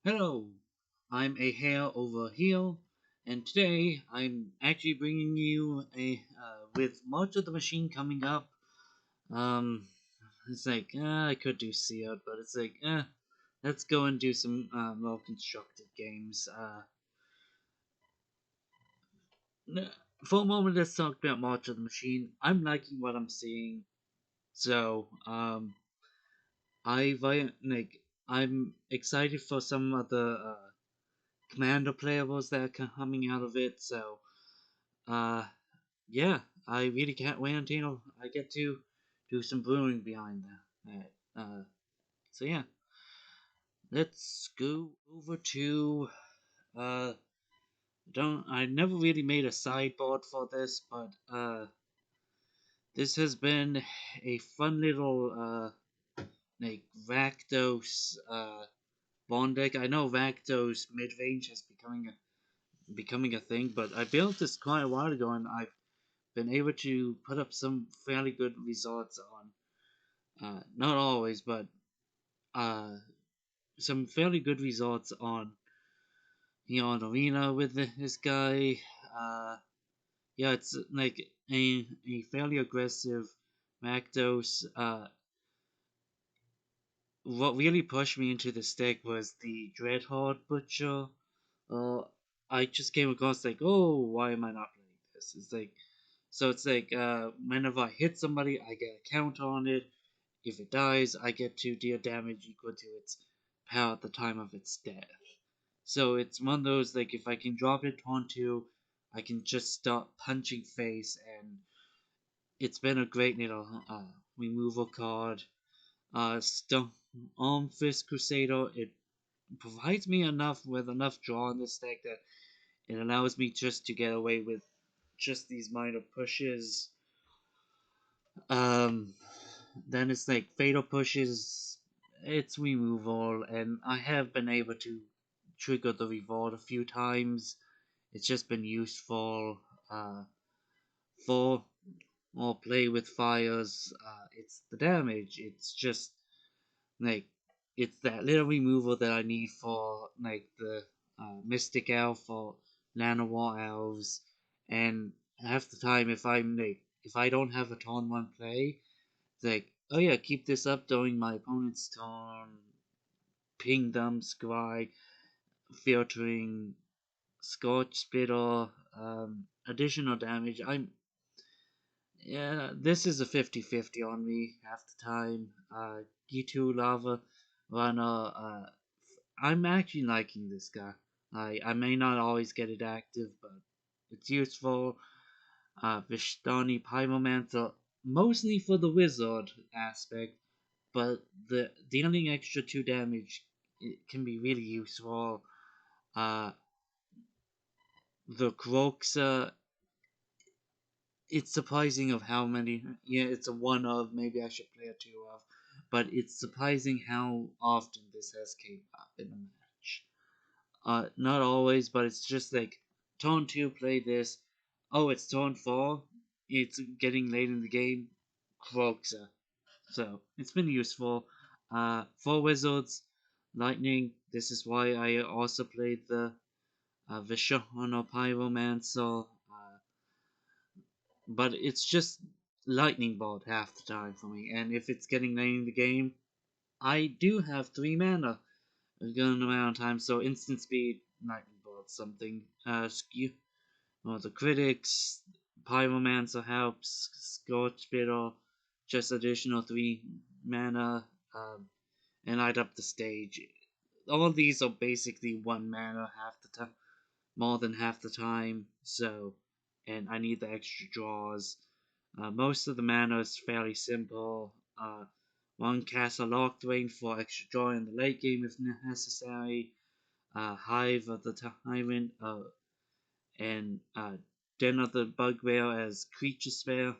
Hello, I'm a Hare over Heel, and today I'm actually bringing you a with March of the Machine coming up. Um, it's like I could do Sealed, but it's like let's go and do some more constructed games. N- for a moment, let's talk about March of the Machine. I'm liking what I'm seeing, so I'm excited for some of the commander playables that are coming out of it. So Uh, yeah, I really can't wait until I get to do some brewing behind that. So yeah, let's go over to uh. Don't I never really made a sideboard for this, but this has been a fun little Rakdos bond deck. I know Rakdos Midrange is becoming a thing, but I built this quite a while ago, and I've been able to put up some fairly good results on not always, but uh, some fairly good results on on arena with this guy. Yeah, it's like a fairly aggressive Rakdos. What really pushed me into this deck was the Dreadhorde Butcher. Uh, I just came across like, oh, why am I not playing this? It's like whenever I hit somebody, I get a count on it. If it dies, I get to deal damage equal to its power at the time of its death. So it's one of those like if I can drop it onto, I can just start punching face, and it's been a great little removal card. Stone Arm Fist Crusader. It provides me enough draw in this deck that it allows me just to get away with just these minor pushes. Um, then it's like fatal pushes, it's removal, and I have been able to trigger the revolt a few times. It's just been useful for more play with fires. It's the damage. It's just like it's that little removal that I need for like the Mystic Elf or Nanowar Elves, and half the time if I don't have a turn one play, it's like, oh yeah, keep this up during my opponent's turn. Ping them, scry, filtering, scorch spitter, additional damage. Yeah, this is a 50-50 on me half the time. G2 Lava Runner, I'm actually liking this guy. I may not always get it active, but it's useful. Vishtani Pyromancer, mostly for the wizard aspect, but the dealing extra 2 damage it can be really useful. Uh, the Croxa, it's surprising of how many. Yeah, it's a one of. Maybe I should play a two of, but it's surprising how often this has came up in a match. Not always, but it's just like turn two, play this. Oh, it's turn four. It's getting late in the game. Croxa. So it's been useful. For wizards, lightning. This is why I also played the Vishana Pyromancer. But it's just lightning bolt half the time for me. And if it's getting late in the game, I do have 3 mana going around time, so instant speed, lightning bolt, something. Skew or the critics, pyromancer helps, scorch spitter, just additional 3 mana, and light up the stage. All these are basically 1 mana half the time, more than half the time. So, and I need the extra draws. Most of the mana is fairly simple. One cast a locked range for extra draw in the late game if necessary. Hive of the Tyrant, and Den of the Bugbear as creature spell.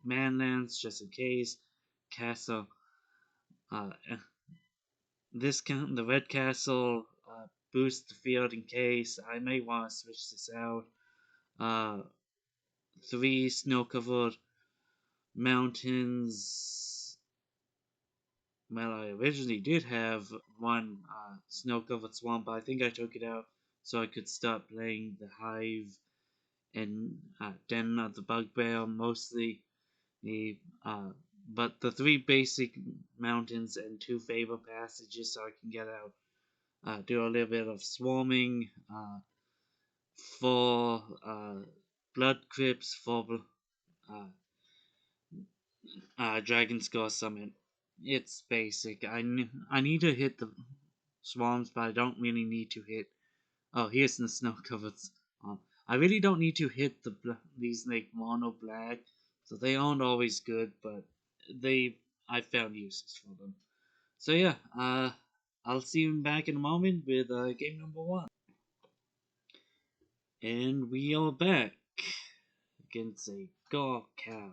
Manlands just in case. Castle. Uh, the red castle boosts the field in case. I may want to switch this out. Uh, 3 snow covered mountains well, I originally did have one snow-covered swamp, but I think I took it out so I could start playing the Hive and Den of the Bugbear mostly. The but the three basic mountains and two favor passages, so I can get out, do a little bit of swarming, for blood crypts, for uh, Dragon Skull Summit. It's basic. I need to hit the swarms, but I don't really need to hit. Oh, here's the snow covered. I really don't need to hit these like mono black, so they aren't always good, but they I found uses for them. So yeah, I'll see you back in a moment with game number one, and we are back against a Gaw Cow.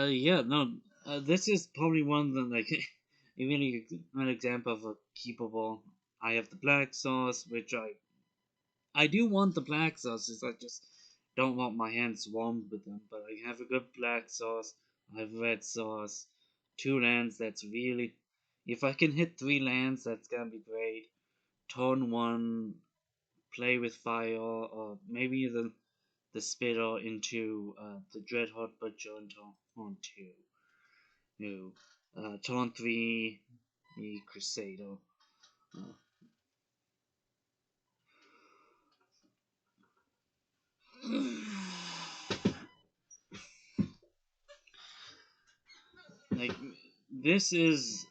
Yeah, no, this is probably one that like a really an example of a keepable. I have the black sauce, which I do want the black sauces. I just don't want my hands swarmed with them. But I have a good black sauce. I have red sauce, two lands. That's really, if I can hit three lands, that's gonna be great. Turn one, play with fire, or maybe the spitter into the Dreadhorde Butcher into turn two. No, turn three, the Crusader. Uh, like this is,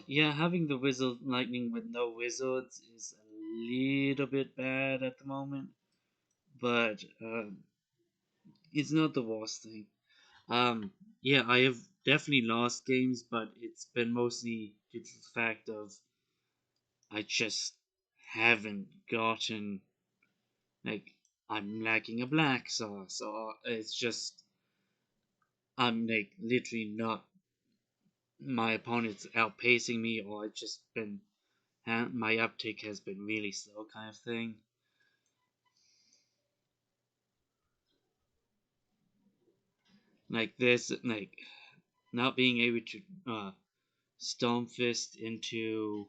yeah, having the wizard lightning with no wizards is a little bit bad at the moment, but it's not the worst thing. Yeah, I have definitely lost games, but it's been mostly due to the fact of I just haven't gotten, like, I'm lacking a black sauce, or it's just I'm like literally not, my opponent's outpacing me, or it's just been my uptake has been really slow, kind of thing. Like this, like not being able to Storm Fist into.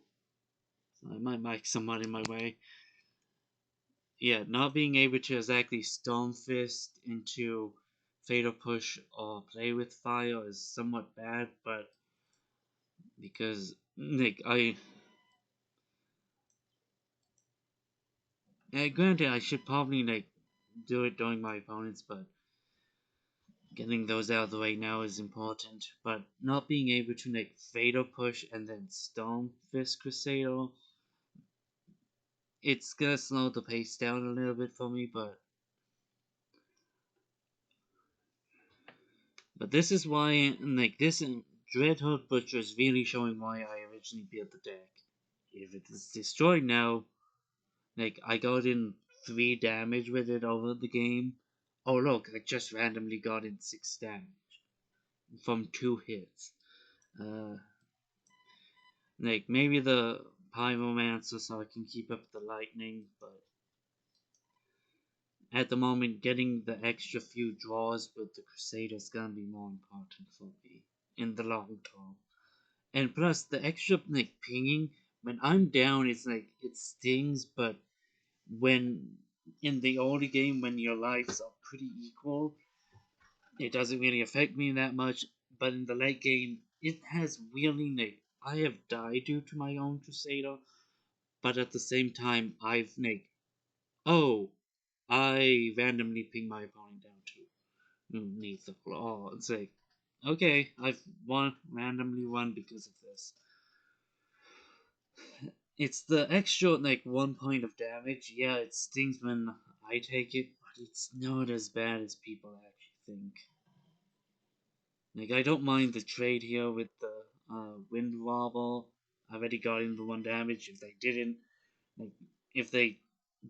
I might make someone in my way. Yeah, not being able to exactly Storm Fist into Fatal Push or Play with Fire is somewhat bad, but because like granted I should probably like do it during my opponents, but getting those out of the way now is important. But not being able to like Fatal Push and then Storm Fist Crusader, it's gonna slow the pace down a little bit for me, but this is why, like, this Dreadhorde Butcher is really showing why I originally built the deck. If it is destroyed now, like, I got in 3 damage with it over the game. Oh look, I just randomly got in 6 damage from 2 hits. Uh, like, maybe the Pyromancer so I can keep up the lightning, but at the moment, getting the extra few draws with the Crusader is gonna be more important for me in the long term. And plus, the extra like pinging when I'm down, it's like it stings. But when in the early game, when your lives are pretty equal, it doesn't really affect me that much. But in the late game, it has really like I have died due to my own Crusader. But at the same time, I've like oh, I randomly ping my opponent down to neath the floor. It's like okay, I've randomly won because of this. It's the extra like 1 point of damage. Yeah, it stings when I take it, but it's not as bad as people actually think. Like I don't mind the trade here with the wind wobble. I already got in the 1 damage. If they didn't, like if they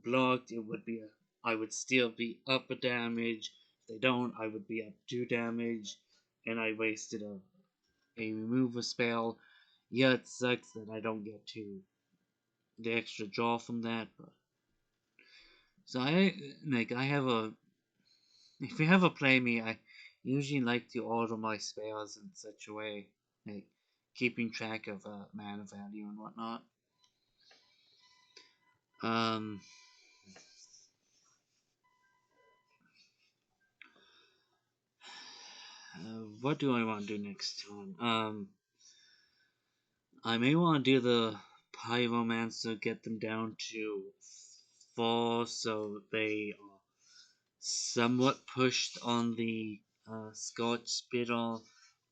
blocked, it would be I would still be up a damage. If they don't, I would be up 2 damage, and I wasted a removal spell. Yeah, it sucks that I don't get to the extra draw from that, but so I have a if you have a play me, I usually like to order my spells in such a way, like keeping track of mana value and whatnot. Um, what do I want to do next time? I may want to do the Pyromancer, get them down to 4 so they are somewhat pushed on the Scotch Spittle,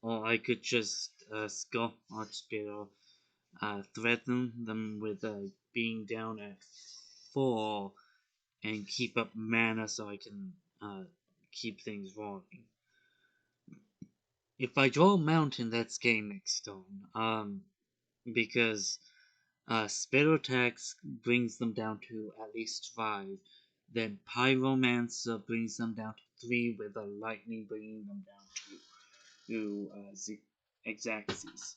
or I could just Scotch Spittle, threaten them with being down at 4 and keep up mana so I can keep things rolling. If I draw a mountain, that's game next turn. Because Spittle attacks brings them down to at least 5. Then Pyromancer brings them down to 3, with a lightning bringing them down to Xaxes.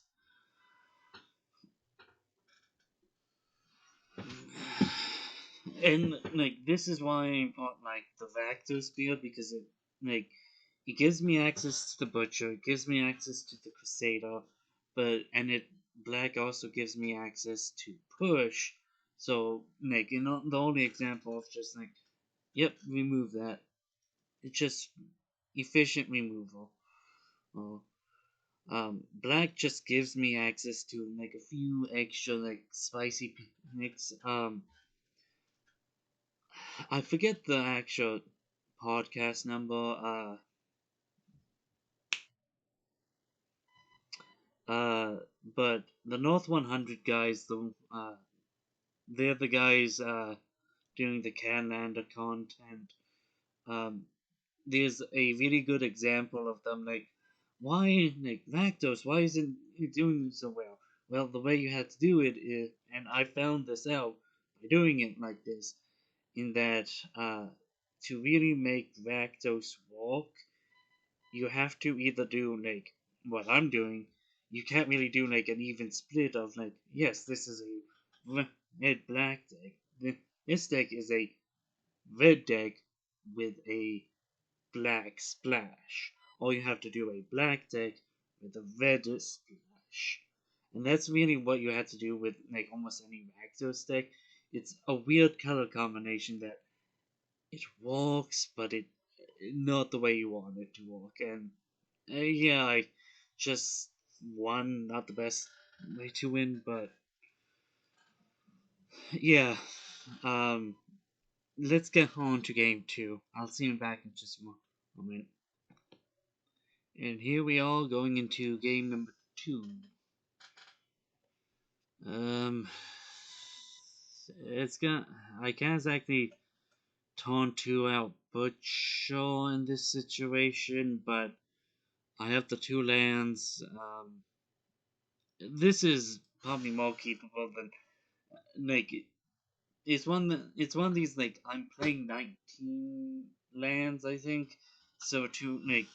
And like this is why I bought like the Rakdos build, because it gives me access to the Butcher, it gives me access to the Crusader, and Black also gives me access to push. So like the only example of just like, yep, remove that. It's just efficient removal. Oh. Black just gives me access to like a few extra like spicy mix. I forget the actual podcast number. But the North 100 guys, they're the guys doing the Canlander content. Um, there's a really good example of them. Like, why, like Rakdos? Why isn't it doing so well? Well, the way you had to do it is, and I found this out by doing it like this, in that to really make Rakdos walk, you have to either do like what I'm doing. You can't really do like an even split of like, yes, this is a red black deck. This deck is a red deck with a black splash. Or you have to do a black deck with a red splash. And that's really what you had to do with like almost any Rakdos deck. It's a weird color combination that it walks, but it not the way you want it to walk. And yeah, I just won. Not the best way to win, but yeah. Um, let's get on to game 2. I'll see you back in just a moment. And here we are going into game number 2. Um, it's gonna. I can't exactly taunt 2 out Butcher in this situation, but I have the 2 lands. This is probably more capable than like it's one of these like I'm playing 19 lands, I think. So to like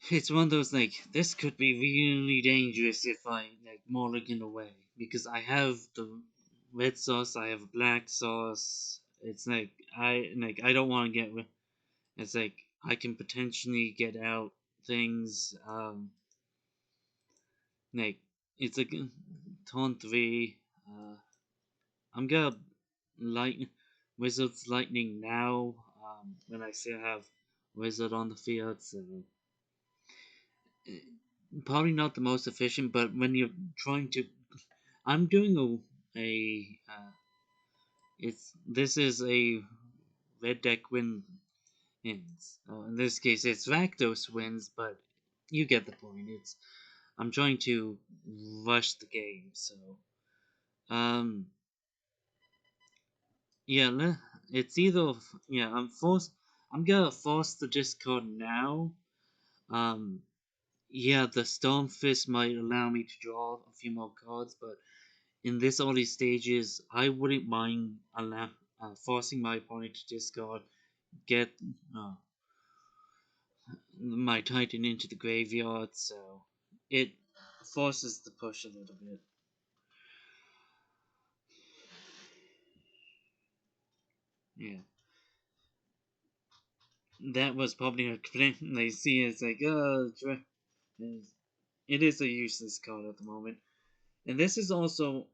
it's one of those like this could be really dangerous if I like mulligan away, because I have the red sauce, I have black sauce. It's like I don't want to get it's like I can potentially get out things. Like it's a taunt 3. I'm gonna light Wizard's Lightning now, when I still have Wizard on the field, so probably not the most efficient. But when you're trying to, I'm doing it's this is a red deck wins. In this case, it's Rakdos wins, but you get the point. It's I'm trying to rush the game, so um yeah, it's either yeah. I'm gonna force the discard now. Um, yeah, the Stonefist might allow me to draw a few more cards, but in this early stages, I wouldn't mind forcing my opponent to discard, get uh, my Titan into the graveyard, so it forces the push a little bit. Yeah, that was probably a they see it's like it is a useless card at the moment. And this is also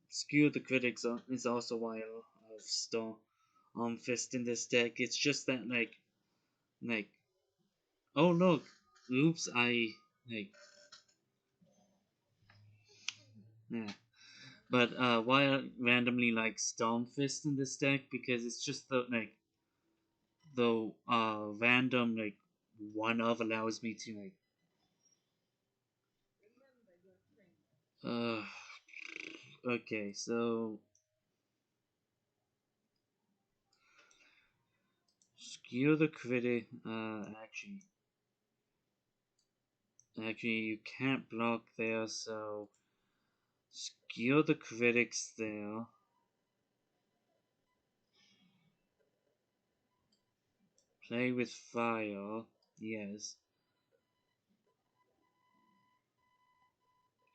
Skew the Critics is also why I love Storm Fist in this deck. It's just that like oh look, oops, I like yeah. But why I randomly like Storm Fist in this deck because it's just the random one of allows me to uh okay, so Skew the Critic actually you can't block there, so Skew the Critics there. Play with fire, yes.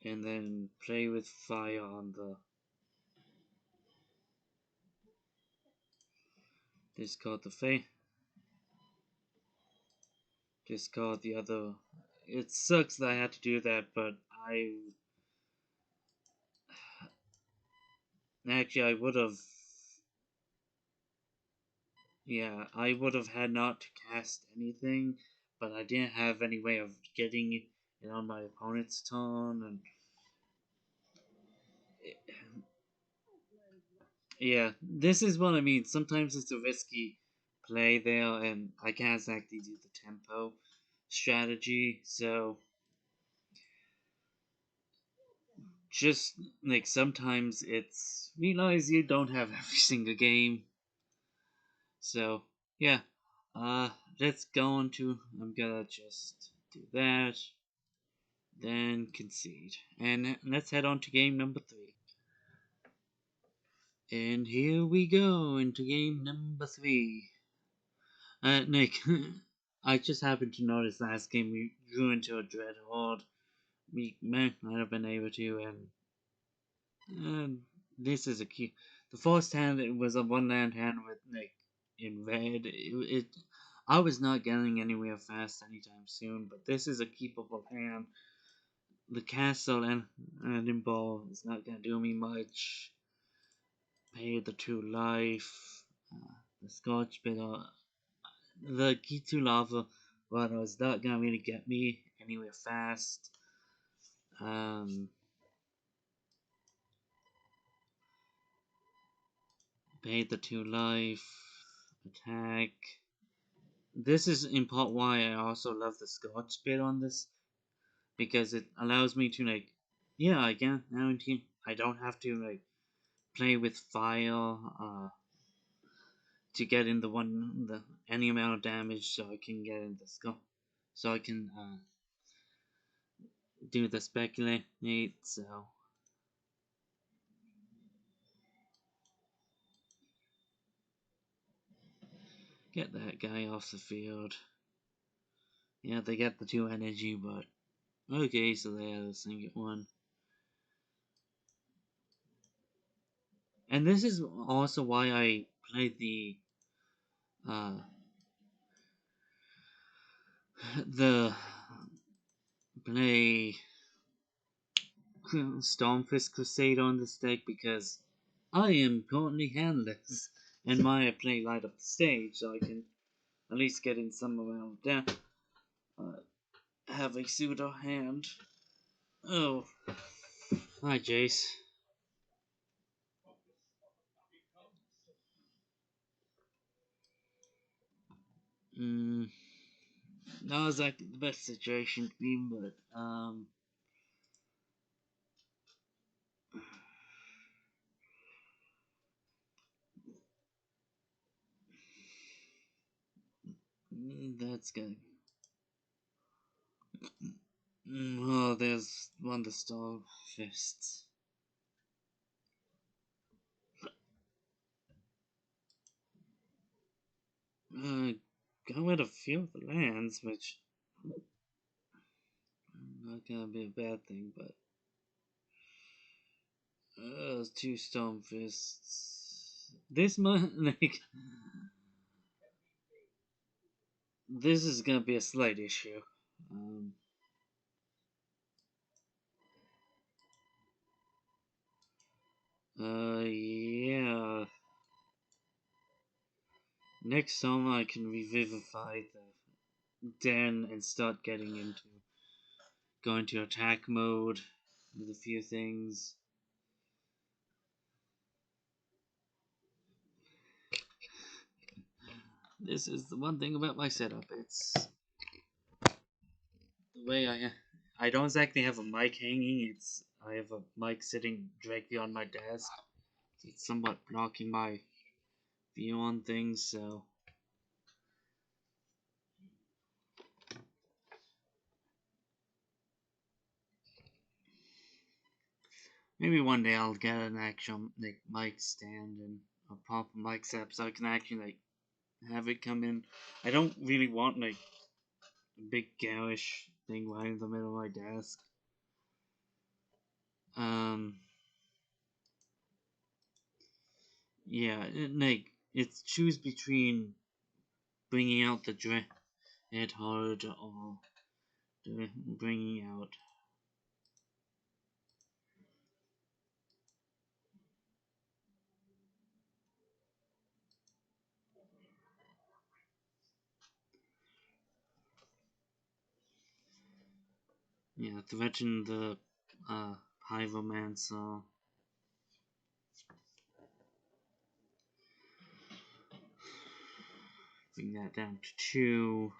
And then play with fire on the discard the discard the other. It sucks that I had to do that, but I would have. Yeah, I would have had not to cast anything, but I didn't have any way of getting it on my opponent's turn, and yeah, this is what I mean. Sometimes it's a risky play there, and I can't exactly do the tempo strategy, so just sometimes it's realize you don't have every single game. So yeah, uh, let's go on to. I'm gonna just do that, then concede, and let's head on to game number 3. And here we go into game number 3. Nick, I just happened to notice last game we drew into a Dread Horde. We might not have been able to, and this is a key. The first hand it was a 1 land hand with in red. I was not getting anywhere fast anytime soon, but this is a keepable hand. The castle and Edinburgh is not gonna do me much. Pay the 2 life. The Scotch bitter. The key to lava, but it's not gonna really get me anywhere fast. Um, pay the 2 life. Attack. This is in part why I also love the Scotch bit on this because it allows me to yeah, I can now I don't have to play with fire to get in the any amount of damage, so I can get in the skull, so I can do the speculate. So get that guy off the field. Yeah, they get the 2 energy, but okay, so they have the single one. And this is also why I played uh the play Stormfist Crusade on this deck because I am currently handless and my play light up the stage, so I can at least get in some amount of damage. Have a pseudo hand. Oh, hi Jace. Mm, not exactly the best situation to be in, but that's good. Oh, there's one the Storm Fists. Got rid of a few of the lands, which not gonna be a bad thing, but 2 Storm Fists. This might this is gonna be a slight issue. Um, Yeah. Next time I can revivify the den and start getting into going to attack mode with a few things. This is the one thing about my setup. It's the way I don't exactly have a mic hanging. I have a mic sitting directly on my desk. So it's somewhat blocking my view on things. So maybe one day I'll get an actual like mic stand and a proper mic setup so I can actually like have it come in. I don't really want like a big garish thing right in the middle of my desk. Um, yeah, like it's choose between bringing out the dread hard or bringing out. Yeah, threaten the pyromancer. Bring that down to 2.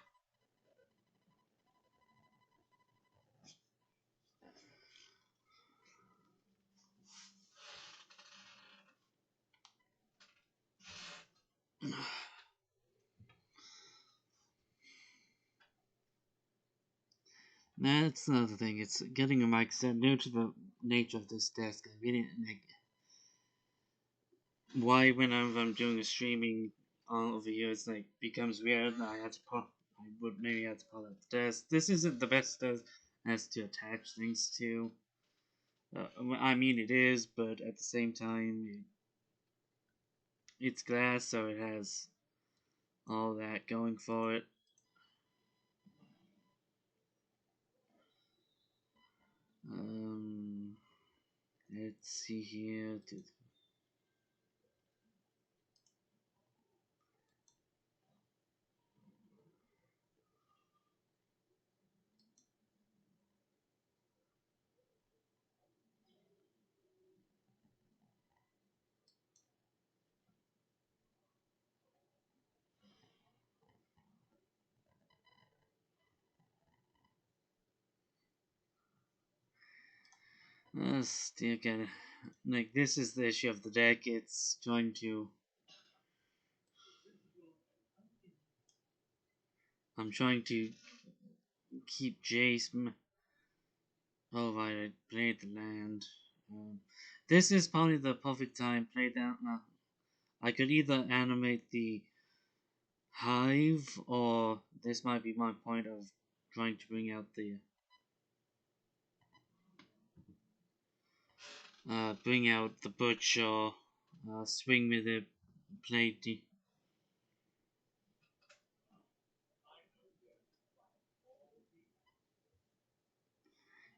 That's another thing. It's getting a mic set due to the nature of this desk. I really like why whenever I'm doing a streaming over here, it's like becomes weird. I would maybe have to pull out the desk. This isn't the best desk as to attach things to. I mean, it is, but at the same time, it's glass, so it has all that going for it. Um, let's see here. Still get like this is the issue of the deck. It's trying to. I'm trying to keep Jace. Oh right, I played the land. This is probably the perfect time. Play down. I could either animate the hive, or this might be my point of trying to bring out the butcher. Swing with it. Play the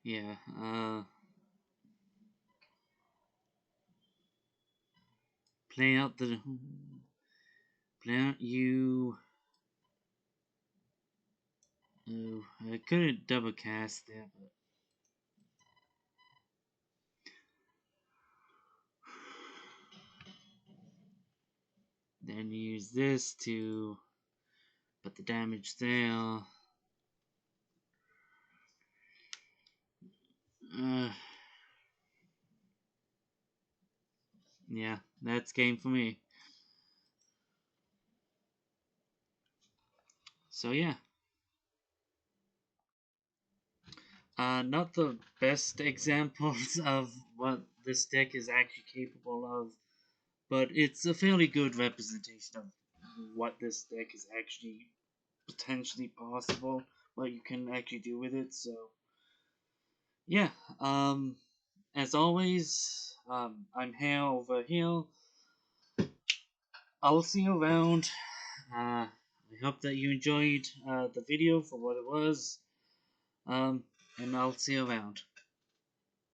yeah. Play out the play out you. Oh, I couldn't double cast there, but then use this to put the damage there. Uh, yeah, that's game for me. So yeah, not the best examples of what this deck is actually capable of, but it's a fairly good representation of what this deck is actually potentially possible, what you can actually do with it. So yeah, as always, I'm Hare over here. I'll see you around. I hope that you enjoyed the video for what it was, and I'll see you around.